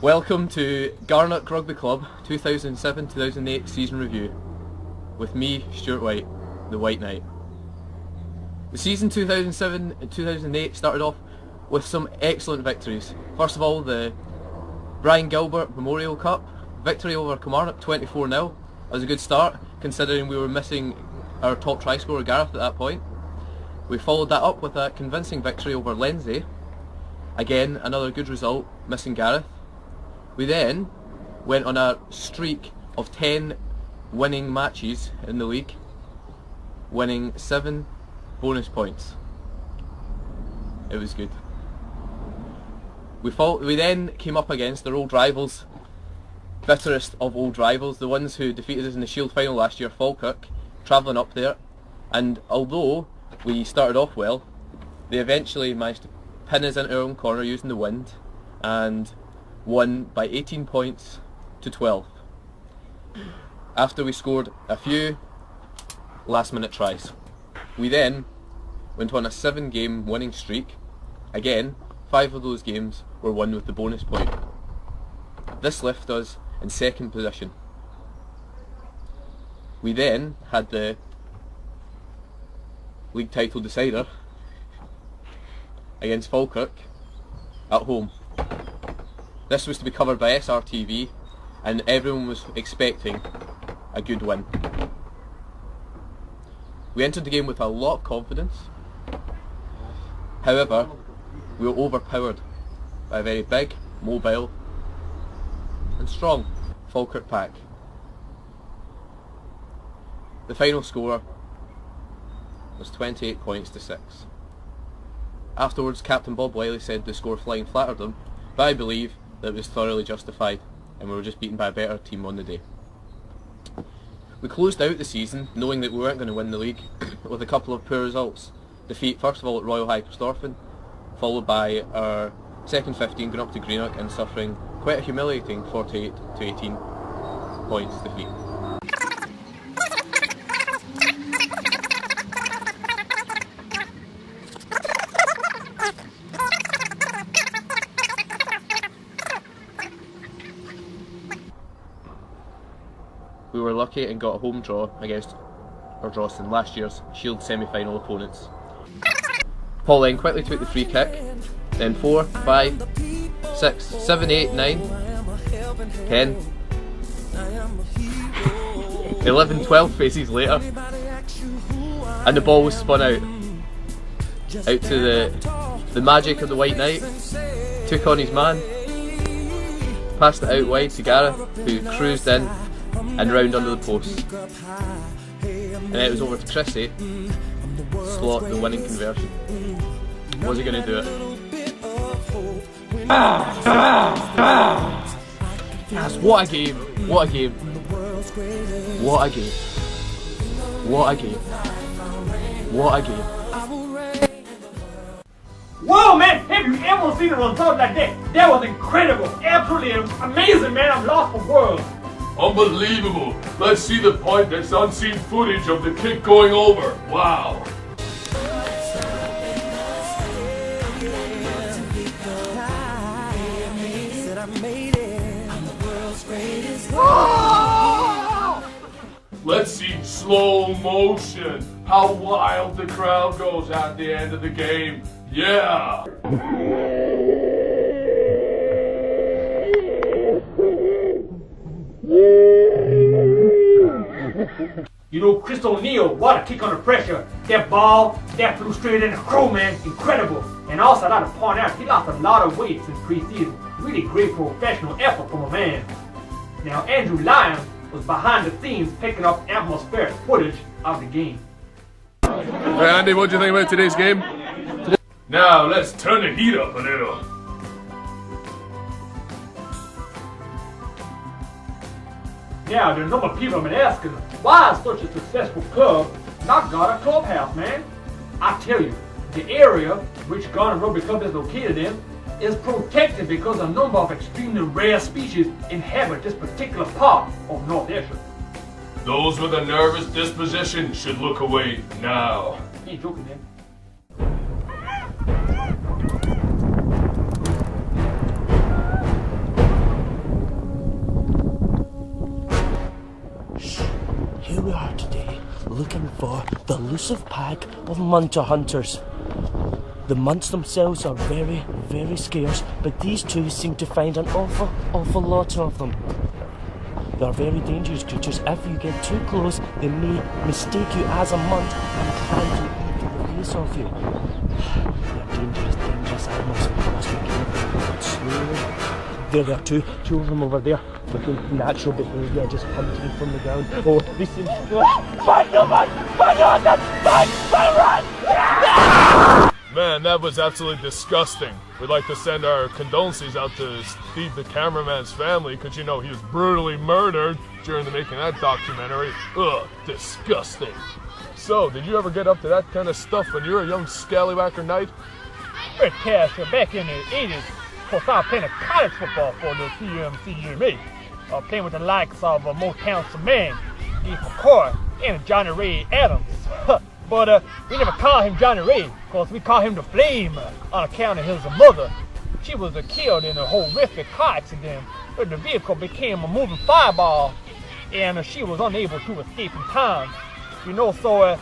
Welcome to Garnock Rugby Club 2007-2008 season review with me, Stuart White, the White Knight. The season 2007-2008 started off with some excellent victories. First of all, the Brian Gilbert Memorial Cup victory over Kilmarnock 24-0. That was a good start considering we were missing our top try scorer Gareth at that point. We followed that up with a convincing victory over Lindsay. Again, another good result, missing Gareth. We then went on a streak of 10 winning matches in the league, winning 7 bonus points. It was good. We then came up against our old rivals, bitterest of old rivals, the ones who defeated us in the Shield final last year, Falkirk, travelling up there. And although we started off well, they eventually managed to pin us into our own corner using the wind and won by 18 points to 12 after we scored a few last minute tries. We then went on a 7-game winning streak. Again, 5 of those games were won with the bonus point. This left us in second position. We then had the league title decider against Falkirk at home. This was to be covered by SRTV and everyone was expecting a good win. We entered the game with a lot of confidence. However, we were overpowered by a very big, mobile and strong Falkirk pack. The final score was 28 points to 6. Afterwards, Captain Bob Wiley said the score flying flattered them, but I believe that it was thoroughly justified and we were just beaten by a better team on the day. We closed out the season knowing that we weren't going to win the league with a couple of poor results. Defeat first of all at Royal Hyperstorfen, followed by our second 15 going up to Greenock and suffering quite a humiliating 48 to 18 points defeat. We were lucky and got a home draw against Ardrossan, last year's Shield semi-final opponents. Paul then quickly took the free kick, then 4, 5, 6, 7, 8, 9, 10, 11, 12 faces later, and the ball was spun out to the magic of the White Knight, took on his man, passed it out wide to Gareth, who cruised in and round under the post. And then it was over to Chrissy to slot the winning conversion. Was he going to do it? Yes, what a game! What a game! What a game! What a game! What a game! Whoa, man! Have you ever seen a result like that? That was incredible! Absolutely amazing, man! I'm lost for words! Unbelievable! Let's see the point. That's unseen footage of the kick going over. Wow! Let's see slow motion. How wild the crowd goes at the end of the game. Yeah! You know, Chris O'Neill, what a kick under pressure. That ball, that flew straight in the crow, man. Incredible. And also, I'd like to point out, he lost a lot of weight since pre-season. Really great professional effort from a man. Now, Andrew Lyon was behind the scenes picking up atmospheric footage of the game. Hey Andy, what do you think about today's game? Now, let's turn the heat up a little. Now, there are a number of people have been asking, why is such a successful club not got a clubhouse, man? I tell you, the area which Garnock Rugby Club is located in is protected because a number of extremely rare species inhabit this particular part of North Ayrshire. Those with a nervous disposition should look away now. You ain't joking, man. for the elusive pack of munter hunters. The munts themselves are very, very scarce, but these two seem to find an awful lot of them. They are very dangerous creatures. If you get too close, they may mistake you as a munt and try to eat the face off you. They are dangerous animals. You must be careful, but slowly. There they are, two of them over there, with the natural behaviour, just hunting from the ground. Oh, they seem to go, find them, man! Run! Man, that was absolutely disgusting. We'd like to send our condolences out to Steve, the cameraman's family, because you know he was brutally murdered during the making of that documentary. Ugh, disgusting. So, did you ever get up to that kind of stuff when you were a young scallywacker knight? Well, Cash, back in the 80s, of course, I was playing college football for the CMA. Playing with the likes of Motown Man, Steve McCoy, and Johnny Ray Adams. But we never call him Johnny Ray, because we call him the Flame on account of his mother. She was killed in a horrific car accident where the vehicle became a moving fireball, and she was unable to escape in time. You know, so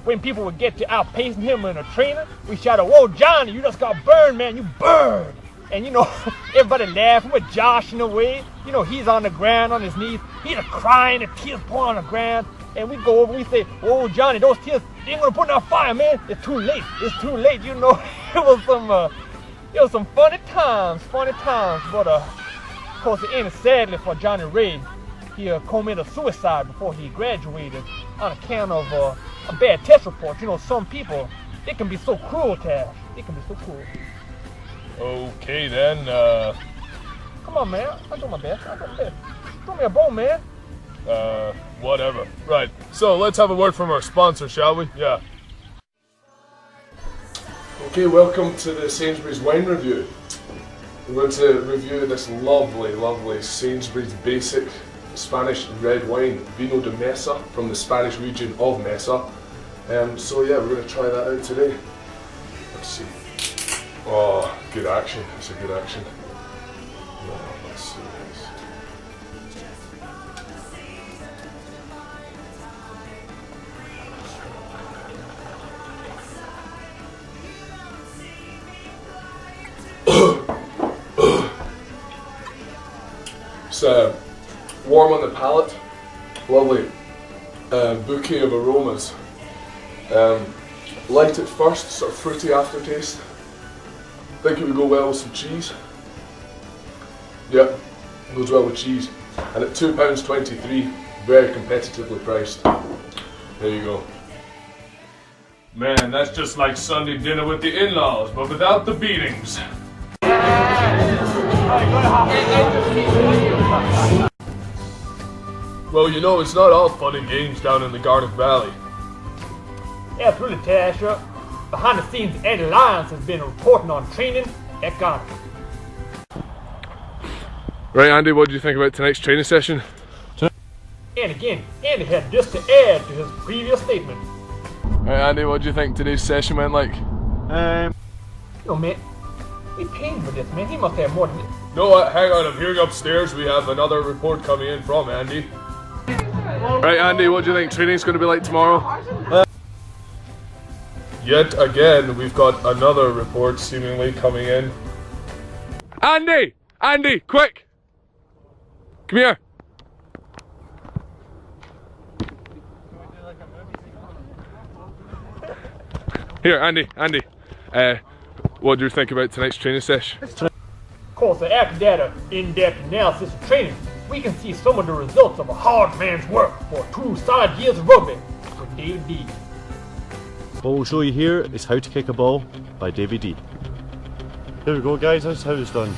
when people would get to outpacing him in a trainer, we shouted, "Whoa, Johnny, you just got burned, man, you burned!" And you know, everybody laughing with Josh in a way. You know, he's on the ground on his knees, he's crying, the tears pouring on the ground. And we go over, we say, "Oh, Johnny, those tears, they ain't gonna put out fire, man. It's too late, you know." It was some funny times. But of course, it ended sadly for Johnny Ray. He committed suicide before he graduated on account of a bad test report. You know, some people, they can be so cruel, Tash. They can be so cruel. Okay then, Come on, man. I'll do my best. Throw me a bone, man. Whatever. Right, so let's have a word from our sponsor, shall we? Yeah. Okay, welcome to the Sainsbury's wine review. We're going to review this lovely Sainsbury's basic Spanish red wine, Vino de Mesa, from the Spanish region of Mesa. So yeah, we're going to try that out today. Let's see. Oh, good action. It's a good action. Let's see this. It's warm on the palate, lovely bouquet of aromas. Light at first, sort of fruity aftertaste. I think it would go well with some cheese. Yep, goes well with cheese. And at £2.23, very competitively priced. There you go. Man, that's just like Sunday dinner with the in-laws, but without the beatings. Well, you know, it's not all fun and games down in the Garnock Valley. Absolutely, Tasha. Behind the scenes, Eddie Lyons has been reporting on training at Garnock. Right, Andy, what do you think about tonight's training session? And again, Andy had this to add to his previous statement. Right, Andy, what do you think today's session went like? No, man, he paid for this, man. He must have more than this. No, hang on, I'm hearing upstairs we have another report coming in from Andy. Right, Andy, what do you think training's going to be like tomorrow? Yet again, we've got another report seemingly coming in. Andy! Andy, quick! Come here! Here, Andy. What do you think about tonight's training session? Of course, after that in-depth analysis of training, we can see some of the results of a hard man's work for 2 solid years of rugby with David D. What we'll show you here is How to Kick a Ball by Davy D. There we go, guys, that's how it's done.